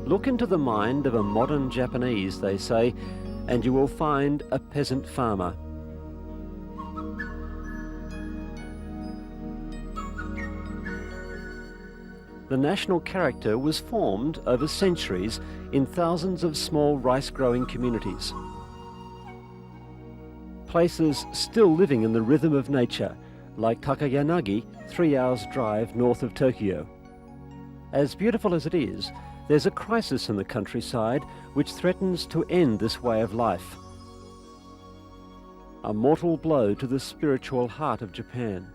Look into the mind of a modern Japanese, they say, and you will find a peasant farmer. The national character was formed over centuries in thousands of small rice-growing communities. Places still living in the rhythm of nature, like Takayanagi, 3 hours drive north of Tokyo. As beautiful as it is, there's a crisis in the countryside which threatens to end this way of life. A mortal blow to the spiritual heart of Japan.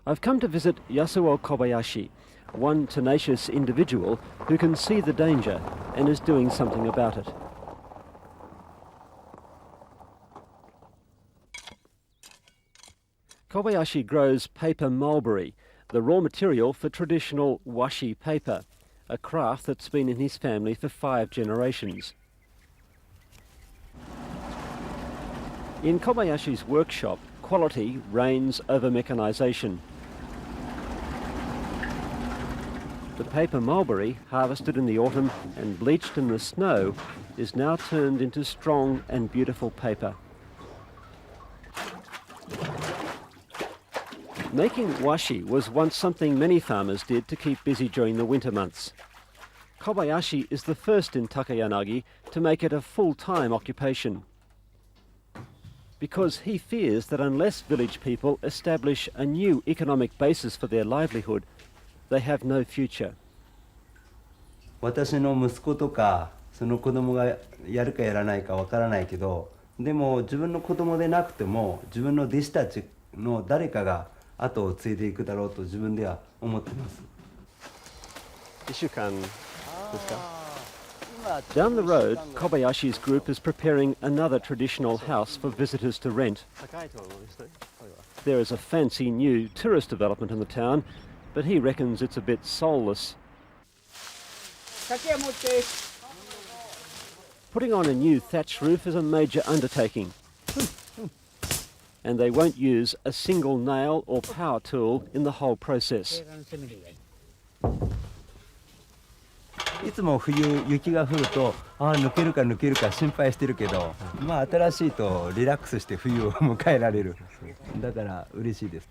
I've come to visit Yasuo Kobayashi, one tenacious individual who can see the danger and is doing something about it. Kobayashi grows paper mulberry, the raw material for traditional washi paper, a craft that's been in his family for 5 generations. In Kobayashi's workshop, quality reigns over mechanization. The paper mulberry, harvested in the autumn and bleached in the snow, is now turned into strong and beautiful paper. Making washi was once something many farmers did to keep busy during the winter months. Kobayashi is the first in Takayanagi to make it a full-time occupation, because he fears that unless village people establish a new economic basis for their livelihood, they have no future. 私の息子とかその子供がやるかやらないかわからないけど、でも自分の子供でなくても自分の弟子たちの誰かが後を継いでいくだろうと自分では思ってます。Down the road, Kobayashi's group is preparing another traditional house for visitors to rent. There is a fancy new tourist development in the town, but he reckons it's a bit soulless. Putting on a new thatch roof is a major undertaking, and they won't use a single nail or power tool in the whole process. いつも冬雪が降ると抜けるか心配してるけど、まあ新しいとリラックスして冬を迎えられる。だから嬉しいです。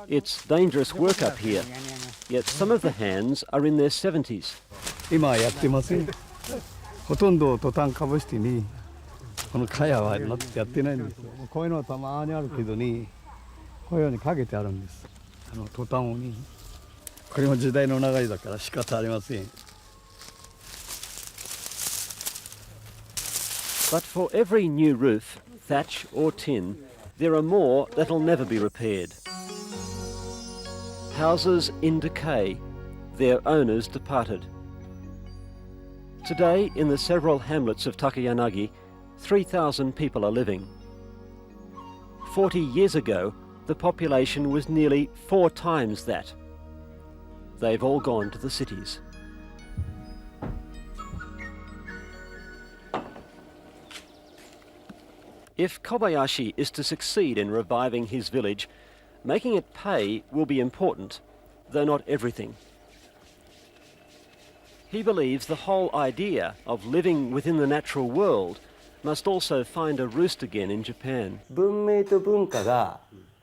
It's dangerous work up here, yet some of the hands are in their 70s. 今やってません。ほとんどトタンかぶしてに、この茅はやってないんですよ。こういうのはたまにあるけどに、こういうようにかけてあるんです。トタンをに。これも時代の流れだから仕方ありません。But for every new roof, thatch or tin, there are more that'll never be repaired. Houses in decay, their owners departed. Today, in the several hamlets of Takayanagi, 3,000 people are living. 40 years ago, the population was nearly 4 times that. They've all gone to the cities. If Kobayashi is to succeed in reviving his village, making it pay will be important, though not everything. He believes the whole idea of living within the natural world must also find a roost again in Japan. 文明と文化が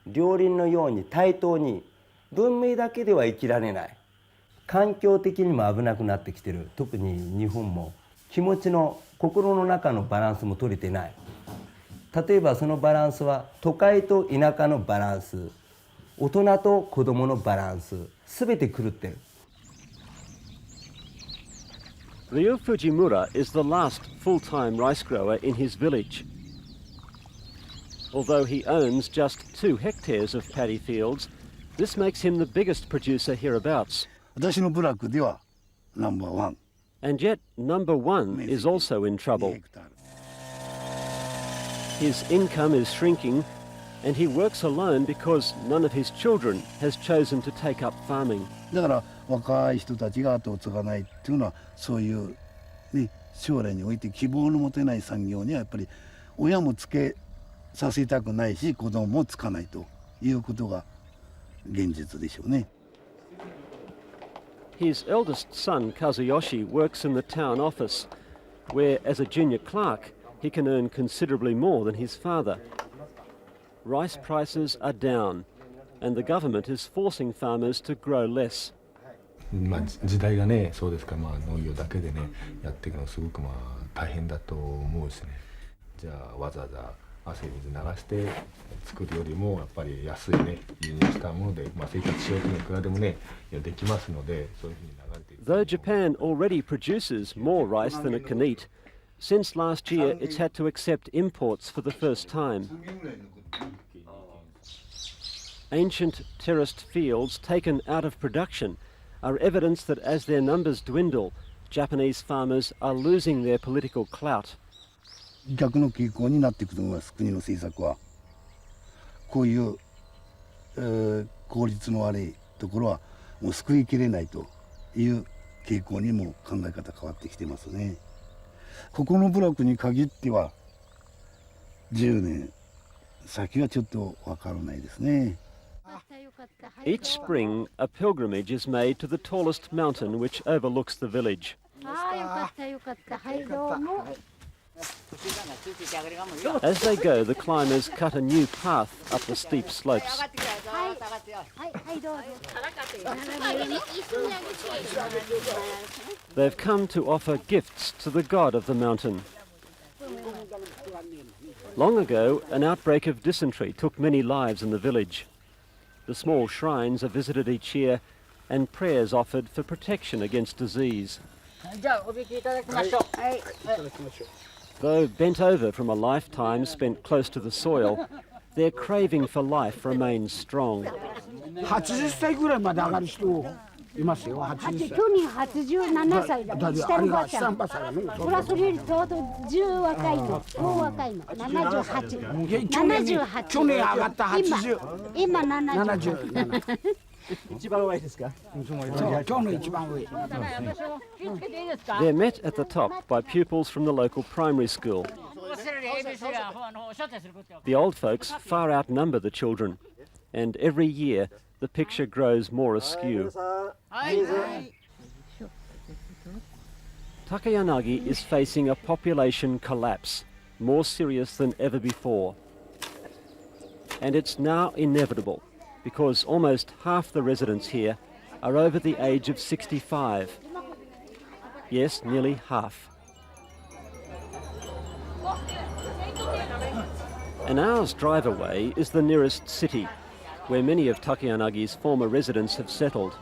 両輪のように対等に、文明だけでは生きられない。環境的にも危なくなってきてる。特に日本も気持ちの心の中のバランスも取れてない。例えばそのバランスは都会と田舎のバランス、大人と子供のバランス、すべて狂ってる。Ryo Fujimura is the last full-time rice grower in his village. Although he owns just 2 hectares of paddy fields, this makes him the biggest producer hereabouts. 私の部落ではナンバーワン。And yet, number 1 is also in trouble. His income is shrinking, and he works alone because none of his children has chosen to take up farming. だから若い人たちが後を継がないっていうのはそういう、ね、将来において希望の持てない産業にはやっぱり親もつけさせたくないし子供もつかないということが現実でしょうね。His eldest son, Kazuyoshi, works in the town office, where as a junior clerk he can earn considerably more than his father. Rice prices are down, and the government is forcing farmers to grow less. 時代がね、そうですから、農業だけでねやっていくのすごく大変だと思うしね。じゃあわざわざ汗水流して作るよりもやっぱり安いね輸入したもので、生活しようというのはいくらでもねできますので、そういうふうに流れていく。Though Japan already produces more rice than it can eat, since last year it's had to accept imports for the first time. Ancient terraced fields taken out of production are evidence that as their numbers dwindle, Japanese farmers are losing their political clout. 逆の傾向になっていくと思います。国の政策はこういう、効率の悪いところはもう救いきれないという傾向にも考え方変わってきてますね。ここの部落に限っては10年先はちょっとわからないですね。Each spring, a pilgrimage is made to the tallest mountain which overlooks the village. As they go, the climbers cut a new path up the steep slopes. They've come to offer gifts to the god of the mountain. Long ago, an outbreak of dysentery took many lives in the village. The small shrines are visited each year and prayers offered for protection against disease. Though bent over from a lifetime spent close to the soil, their craving for life remains strong. 80歳ぐらいまで上がる人いますよ。去年87歳だ。下のばあちゃん。ほらそれよりちょうど10若いの、5若いの、78。去年上がった80。今70。一番上ですか？そう、今日の一番上。They're met at the top by pupils from the local primary school. The old folks far outnumber the children, and every year the picture grows more askew. Takayanagi is facing a population collapse, more serious than ever before. And it's now inevitable, because almost half the residents here are over the age of 65. Yes, nearly half. An hour's drive away is the nearest city, where many of Takayanagi's former residents have settled.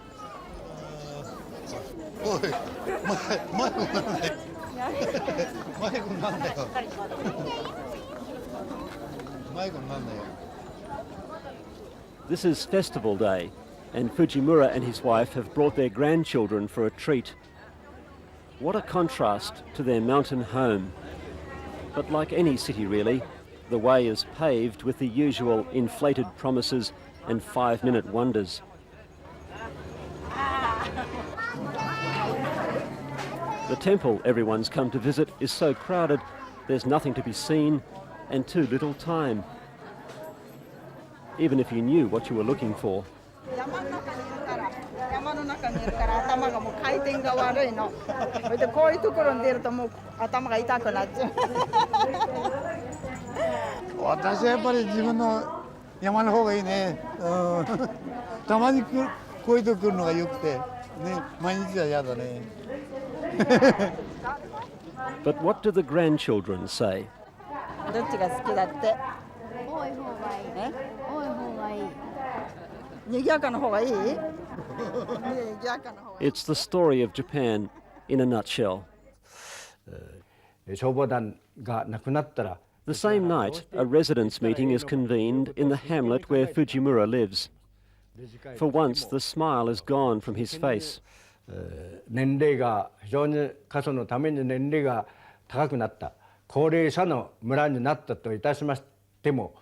This is festival day, and Fujimura and his wife have brought their grandchildren for a treat. What a contrast to their mountain home. But like any city really, the way is paved with the usual inflated promises and 5-minute wonders. The temple everyone's come to visit is so crowded, there's nothing to be seen and too little time. Even if you knew what you were looking for. 山の中にいるから頭がもう回転が悪いの。それでこういうところに出るともう頭が痛くなっちゃう。私はやっぱり自分の山の方がいいね。たまにこういうとこ来るのが良くて、ね、毎日は嫌だね。But what do the grandchildren say? どっちが好きだって。多い方がいい。多い方がいい。賑やかな方がいい？It's the story of Japan in a nutshell. The same night, a residents' meeting is convened in the hamlet where Fujimura lives. For once, the smile is gone from his face. 年齢が非常に過疎のために年齢が高くなった高齢者の村になったといたしましても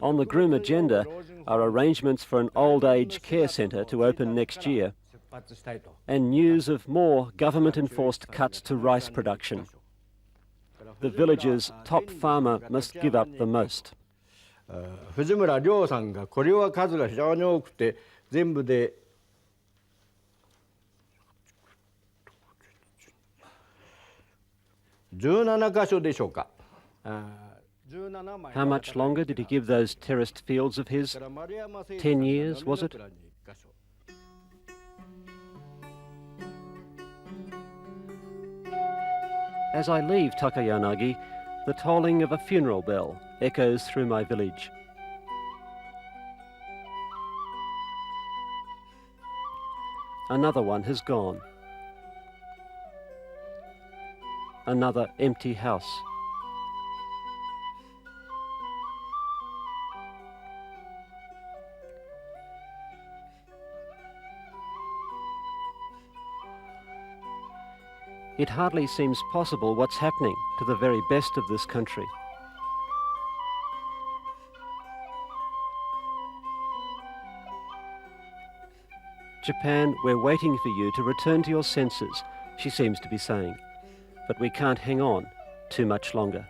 On the grim agenda are arrangements for an old age care centre to open next year and news of more government-enforced cuts to rice production. The village's top farmer must give up the most. 藤村亮さんがこれは数が非常に多くて全部で17箇所でしょうか。How much longer did he give those terraced fields of his? 10 years, was it? As I leave Takayanagi, the tolling of a funeral bell echoes through my village. Another one has gone. Another empty house. It hardly seems possible what's happening to the very best of this country. Japan, we're waiting for you to return to your senses, she seems to be saying. But we can't hang on too much longer.